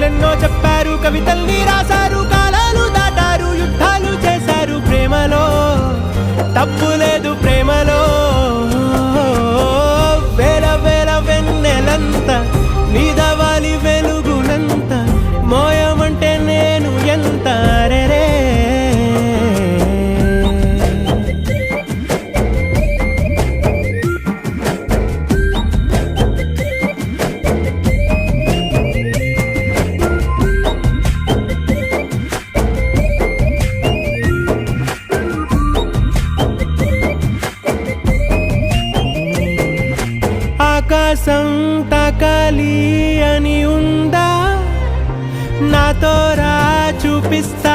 కథలెన్నో చెప్పారు, కవితల్ని రాశారు, కాలాలు దాటారు, యుద్ధాలు చేశారు. ప్రేమలో తప్పు లేదు, ప్రేమలో వేల వేల వెన్నెలంత నీదవాలి వెలుగునంత, మోయమంటే నేను ఎంత రే. ఆకాశం తాకాలి అని ఉందా, నాతో రా చూపిస్తా